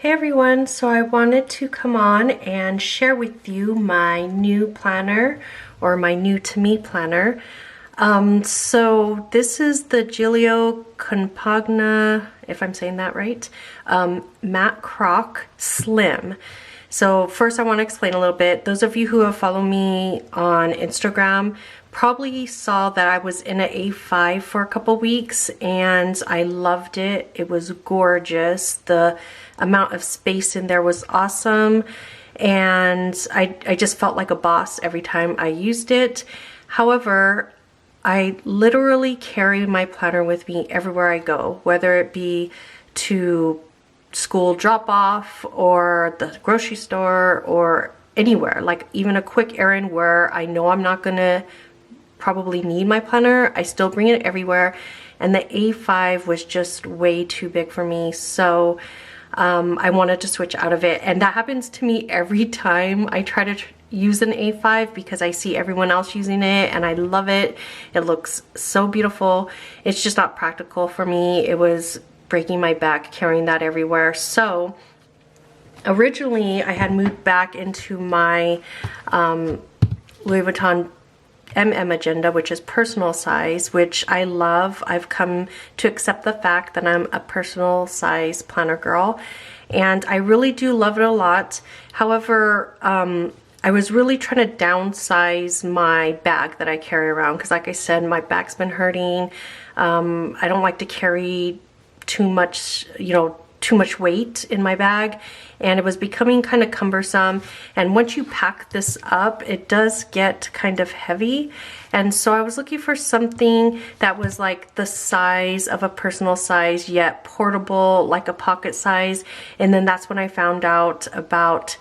Hey everyone, so I wanted to come on and share with you my new planner, or my new to me planner. So this is the Gillio Compagna, if I'm saying that right, Matte Croc Slim. So first I want to explain a little bit. Those of you who have followed me on Instagram probably saw that I was in an A5 for a couple weeks and I loved it. It was gorgeous. The amount of space in there was awesome, and I just felt like a boss every time I used it. However, I literally carry my planner with me everywhere I go, whether it be to school drop-off or the grocery store or anywhere, like even a quick errand where I know I'm not gonna probably need my planner. I still bring it everywhere, and the A5 was just way too big for me, so I wanted to switch out of it. And that happens to me every time I try to use an A5 because I see everyone else using it and I love it. It looks so beautiful. It's just not practical for me. It was breaking my back carrying that everywhere. So originally I had moved back into my Louis Vuitton agenda, which is personal size, which I love. I've come to accept the fact that I'm a personal size planner girl, and I really do love it a lot. However, I was really trying to downsize my bag that I carry around because, like I said, my back's been hurting. I don't like to carry too much, too much weight in my bag, and it was becoming kind of cumbersome. And once you pack this up, it does get kind of heavy. And so I was looking for something that was like the size of a personal size yet portable, like a pocket size. And then that's when I found out about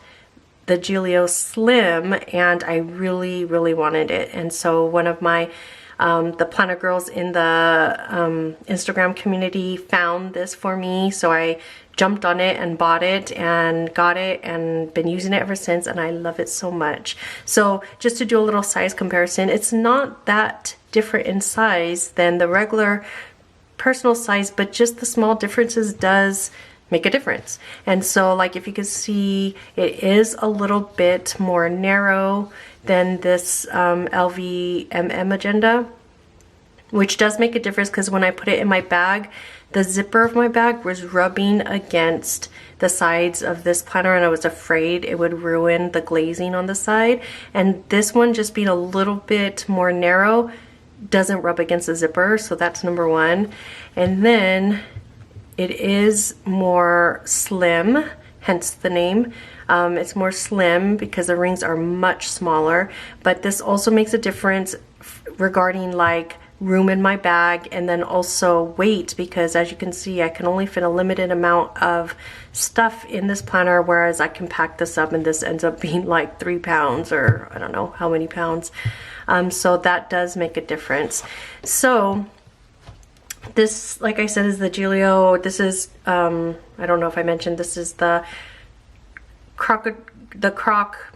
the Gillio Slim, and I really wanted it. And so one of my the planner girls in the Instagram community found this for me, so I jumped on it and bought it and got it and been using it ever since, and I love it so much. So just to do a little size comparison, it's not that different in size than the regular personal size, but just the small differences does make a difference. And so, like, if you can see, it is a little bit more narrow than this LV agenda, which does make a difference because when I put it in my bag, the zipper of my bag was rubbing against the sides of this planner, and I was afraid it would ruin the glazing on the side. And this one, just being a little bit more narrow, doesn't rub against the zipper, so that's number one. And then it is more slim, hence the name. It's more slim because the rings are much smaller, but this also makes a difference regarding like room in my bag, and then also weight, because as you can see, I can only fit a limited amount of stuff in this planner, whereas I can pack this up and this ends up being like 3 pounds, or I don't know how many pounds. So that does make a difference. So this, like I said, is the Gillio. This is I don't know if I mentioned, this is the Croc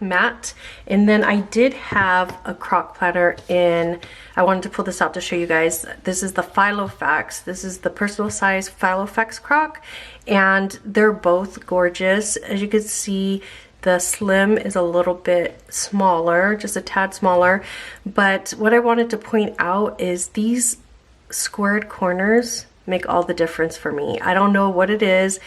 Matte. And then I did have a Croc planner in, I wanted to pull this out to show you guys. This is the Filofax. This is the personal size Filofax Croc, and they're both gorgeous. As you can see, the slim is a little bit smaller, just a tad smaller. But what I wanted to point out is these squared corners make all the difference for me. I don't know what it is.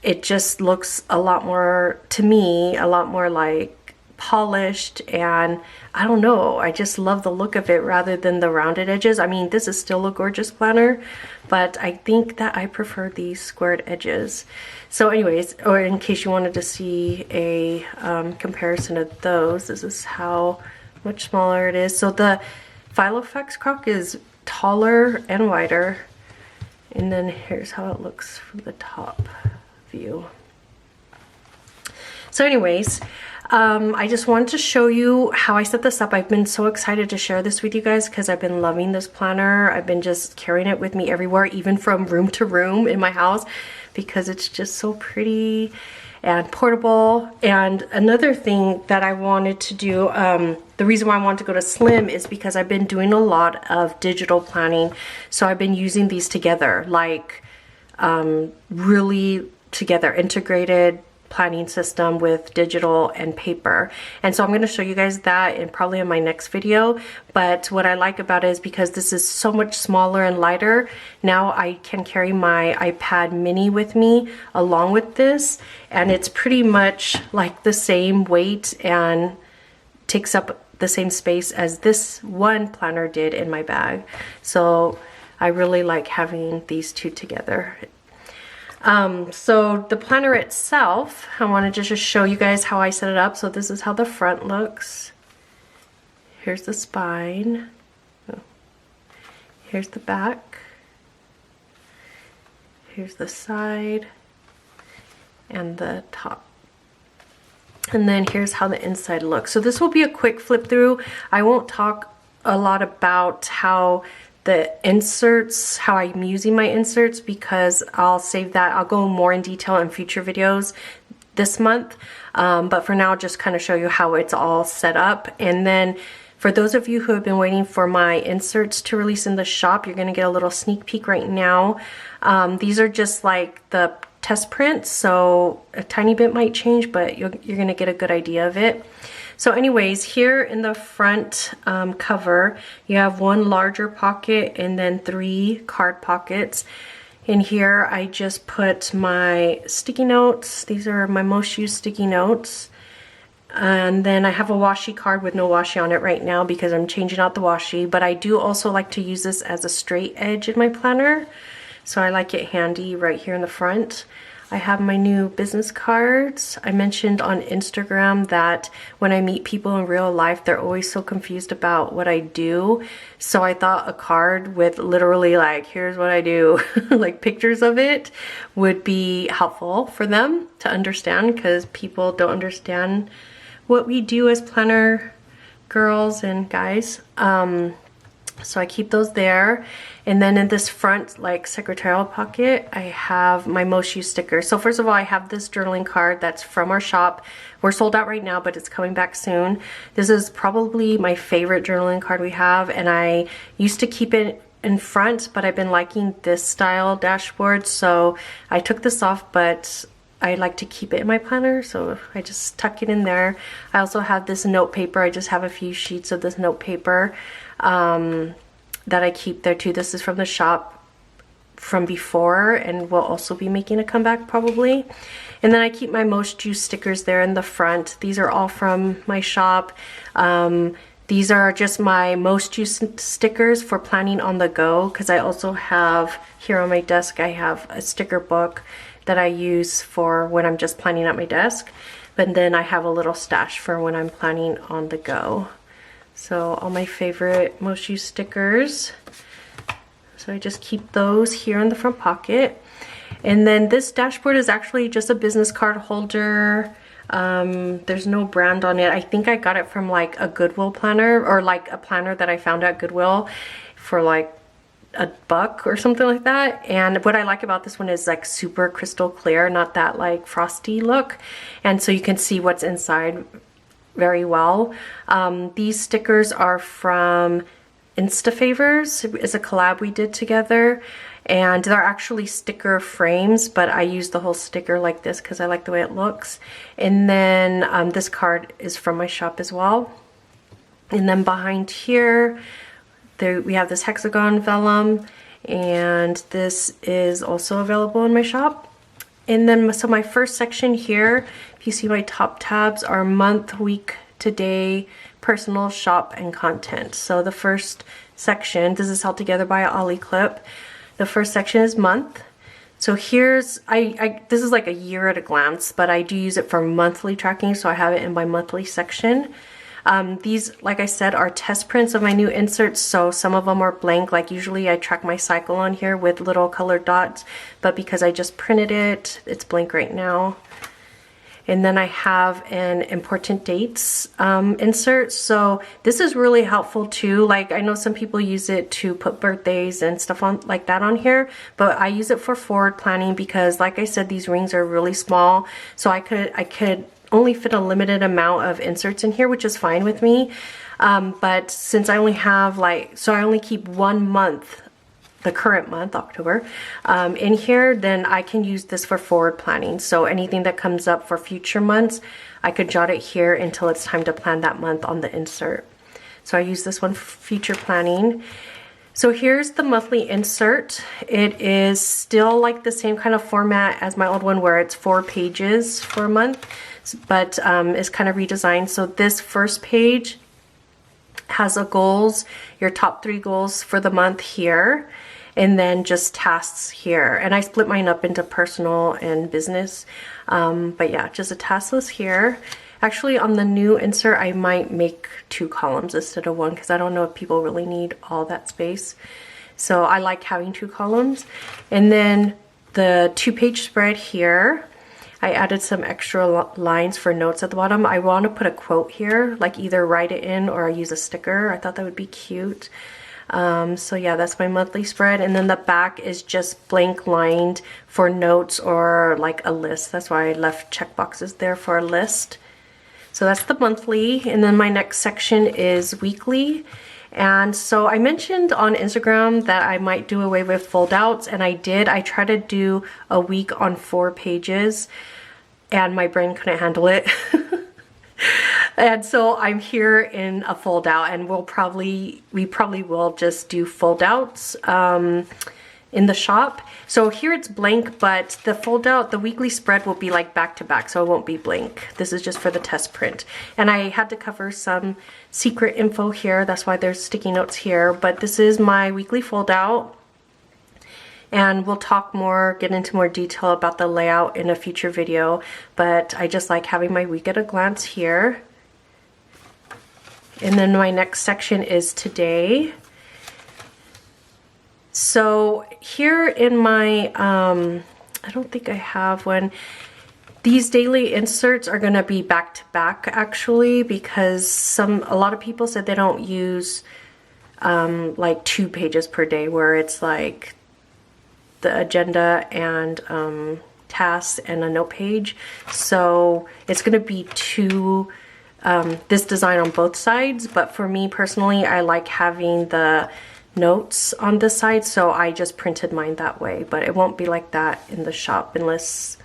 It just looks a lot more, to me, a lot more like polished, and I don't know, I just love the look of it rather than the rounded edges. I mean, this is still a gorgeous planner, but I think that I prefer these squared edges. So anyways, or in case you wanted to see a comparison of those, this is how much smaller it is. So the Filofax Croc is taller and wider, and then here's how it looks from the top view. So anyways, I just wanted to show you how I set this up. I've been so excited to share this with you guys because I've been loving this planner. I've been just carrying it with me everywhere, even from room to room in my house, because it's just so pretty and portable. And another thing that I wanted to do, the reason why I wanted to go to slim is because I've been doing a lot of digital planning. So I've been using these together, like really together, integrated planning system with digital and paper. And so I'm going to show you guys that in probably in my next video. But what I like about it is because this is so much smaller and lighter, now I can carry my iPad mini with me along with this, and it's pretty much like the same weight and takes up the same space as this one planner did in my bag. So I really like having these two together. So the planner itself, I wanted to just show you guys how I set it up. So this is how the front looks. Here's the spine. Here's the back. Here's the side and the top. And then here's how the inside looks. So this will be a quick flip through. I won't talk a lot about how the inserts, how I'm using my inserts, because I'll save that. I'll go more in detail in future videos this month. But for now, just kind of show you how it's all set up. And then for those of you who have been waiting for my inserts to release in the shop, you're gonna get a little sneak peek right now. These are just like the test prints, so a tiny bit might change, but you're gonna get a good idea of it. So anyways, here in the front cover, you have one larger pocket and then 3 card pockets. In here, I just put my sticky notes. These are my most used sticky notes. And then I have a washi card with no washi on it right now because I'm changing out the washi, but I do also like to use this as a straight edge in my planner. So I like it handy right here in the front. I have my new business cards. I mentioned on Instagram that when I meet people in real life, they're always so confused about what I do. So I thought a card with literally like, here's what I do, like pictures of it, would be helpful for them to understand, because people don't understand what we do as planner girls and guys. So I keep those there. And then in this front, like secretarial pocket, I have my most used stickers. So first of all, I have this journaling card that's from our shop. We're sold out right now, but it's coming back soon. This is probably my favorite journaling card we have, and I used to keep it in front, but I've been liking this style dashboard, so I took this off, but I like to keep it in my planner, so I just tuck it in there. I also have this note paper. I just have a few sheets of this note paper that I keep there too. This is from the shop from before and will also be making a comeback probably. And then I keep my most used stickers there in the front. These are all from my shop. These are just my most used stickers for planning on the go, because I also have here on my desk, I have a sticker book that I use for when I'm just planning at my desk. But then I have a little stash for when I'm planning on the go. So all my favorite most used stickers. So I just keep those here in the front pocket. And then this dashboard is actually just a business card holder. There's no brand on it. I think I got it from like a Goodwill planner, or like a planner that I found at Goodwill for like $1 or something like that. And what I like about this one is like super crystal clear, not that like frosty look. And so you can see what's inside very well. These stickers are from Instafavors. It's a collab we did together, and they're actually sticker frames, but I use the whole sticker like this because I like the way it looks. And then this card is from my shop as well. And then behind here, we have this hexagon vellum, and this is also available in my shop. And then, so my first section here, if you see my top tabs, are month, week, today, personal, shop, and content. So the first section, this is held together by an ollie clip. The first section is month. So here's, this is like a year at a glance, but I do use it for monthly tracking, so I have it in my monthly section. These, like I said, are test prints of my new inserts, so some of them are blank. Like usually I track my cycle on here with little colored dots, but because I just printed it, it's blank right now. And then I have an important dates insert. So this is really helpful too. Like I know some people use it to put birthdays and stuff on like that on here, but I use it for forward planning because like I said, these rings are really small. So I could only fit a limited amount of inserts in here, which is fine with me. But since I only have so I only keep 1 month the current month, October, in here, then I can use this for forward planning. So anything that comes up for future months, I could jot it here until it's time to plan that month on the insert. So I use this one for future planning. So here's the monthly insert. It is still like the same kind of format as my old one where it's 4 pages for a month, but it's kind of redesigned. So this first page has a goals, your top 3 goals for the month here, and then just tasks here. And I split mine up into personal and business. But yeah, just a task list here. Actually, on the new insert, I might make 2 columns instead of 1 because I don't know if people really need all that space. So I like having 2 columns. And then the 2-page spread here, I added some extra lines for notes at the bottom. I want to put a quote here, like either write it in or I use a sticker. I thought that would be cute. So yeah, that's my monthly spread. And then the back is just blank lined for notes or like a list. That's why I left check boxes there for a list. So that's the monthly. And then my next section is weekly. And so I mentioned on Instagram that I might do away with fold outs, and I did. I tried to do a week on 4 pages and my brain couldn't handle it. And so I'm here in a fold out, and we probably will just do fold outs in the shop. So here it's blank, but the fold out, the weekly spread will be like back to back, so it won't be blank. This is just for the test print. And I had to cover some secret info here. That's why there's sticky notes here, but this is my weekly fold out. And we'll talk more, get into more detail about the layout in a future video, but I just like having my week at a glance here. And then my next section is today. So here in my, I don't think I have one. These daily inserts are gonna be back to back actually, because a lot of people said they don't use like 2 pages per day where it's like the agenda and tasks and a note page. So it's gonna be 2 this design on both sides, but for me personally, I like having the notes on this side, so I just printed mine that way, but it won't be like that in the shop unless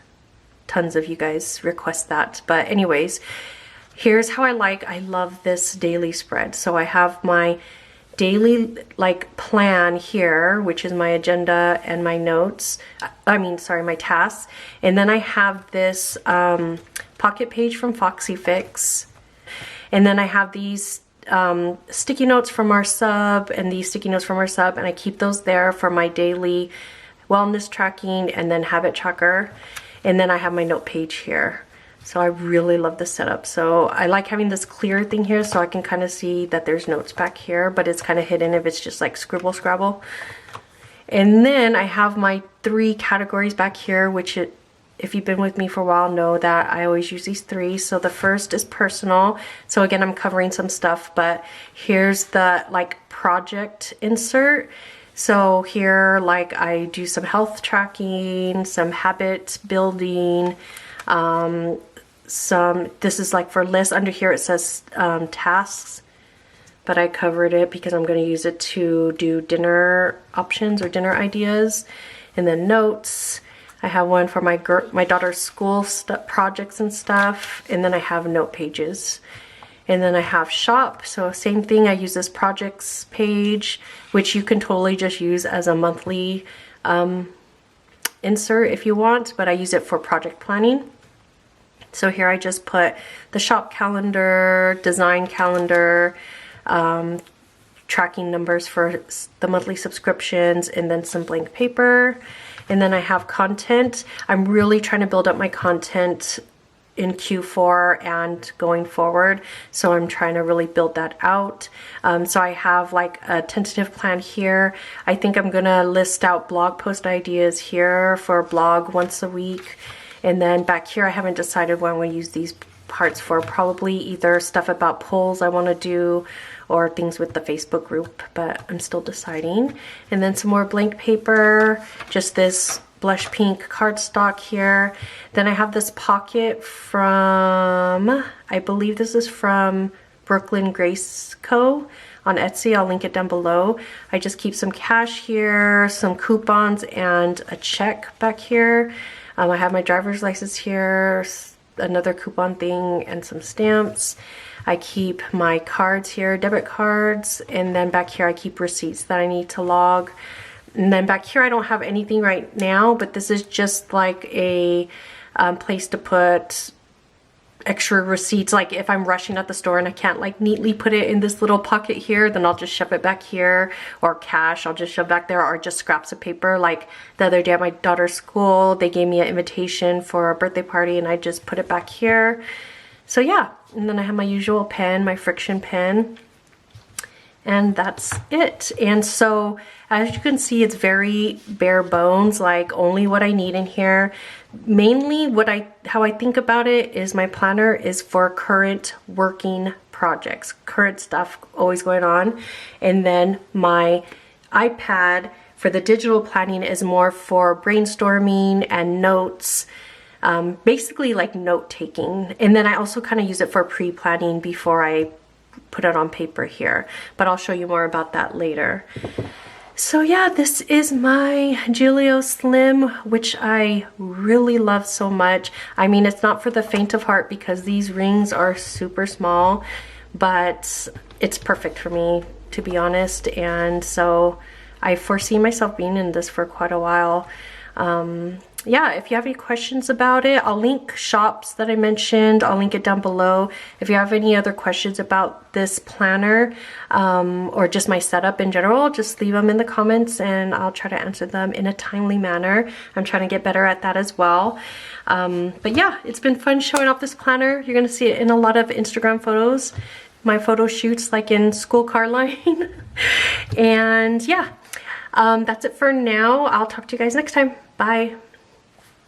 tons of you guys request that. But anyways, here's how I love this daily spread. So I have my daily like plan here, which is my agenda and my notes, my tasks, and then I have this pocket page from Foxy Fix. And then I have these sticky notes from our sub and these sticky notes from our sub, and I keep those there for my daily wellness tracking and then habit tracker. And then I have my note page here. So I really love this setup. So I like having this clear thing here so I can kind of see that there's notes back here, but it's kind of hidden if it's just like scribble scrabble. And then I have my 3 categories back here, which if you've been with me for a while know that I always use these 3. So the first is personal. So again, I'm covering some stuff, but here's the like project insert. So here, like I do some health tracking, some habit building, this is like for lists. Under here it says tasks, but I covered it because I'm going to use it to do dinner options or dinner ideas. And then notes. I have one for my daughter's school projects and stuff, and then I have note pages. And then I have shop, so same thing, I use this projects page, which you can totally just use as a monthly insert if you want, but I use it for project planning. So here I just put the shop calendar, design calendar, tracking numbers for the monthly subscriptions, and then some blank paper. And then I have content. I'm really trying to build up my content in Q4 and going forward. So I'm trying to really build that out. So I have like a tentative plan here. I think I'm gonna list out blog post ideas here for a blog once a week. And then back here, I haven't decided what I'm gonna use these parts for. Probably either stuff about polls I wanna do or things with the Facebook group, but I'm still deciding. And then some more blank paper, just this blush pink cardstock here. Then I have this pocket from, I believe this is from Brooklyn Grace Co. on Etsy. I'll link it down below. I just keep some cash here, some coupons, and a check back here. I have my driver's license here, another coupon thing, and some stamps. I keep my cards here, debit cards, and then back here I keep receipts that I need to log. And then back here I don't have anything right now, but this is just like a place to put extra receipts. Like if I'm rushing at the store and I can't like neatly put it in this little pocket here, then I'll just shove it back here, or cash I'll just shove back there, or just scraps of paper. Like the other day at my daughter's school, they gave me an invitation for a birthday party and I just put it back here. So yeah, and then I have my usual pen, my friction pen, and that's it. And so as you can see, it's very bare bones, like only what I need in here. Mainly how I think about it is my planner is for current working projects, current stuff always going on. And then my iPad for the digital planning is more for brainstorming and notes, basically like note taking. And then I also kind of use it for pre-planning before I put it on paper here, but I'll show you more about that later. So yeah, this is my Gillio Slim, which I really love so much. I mean, it's not for the faint of heart because these rings are super small, but it's perfect for me, to be honest. And so I foresee myself being in this for quite a while. Yeah, if you have any questions about it, I'll link shops that I mentioned. I'll link it down below. If you have any other questions about this planner, or just my setup in general, just leave them in the comments and I'll try to answer them in a timely manner. I'm trying to get better at that as well. But yeah, it's been fun showing off this planner. You're gonna see it in a lot of Instagram photos, my photo shoots like in school car line. And yeah, that's it for now. I'll talk to you guys next time. Bye.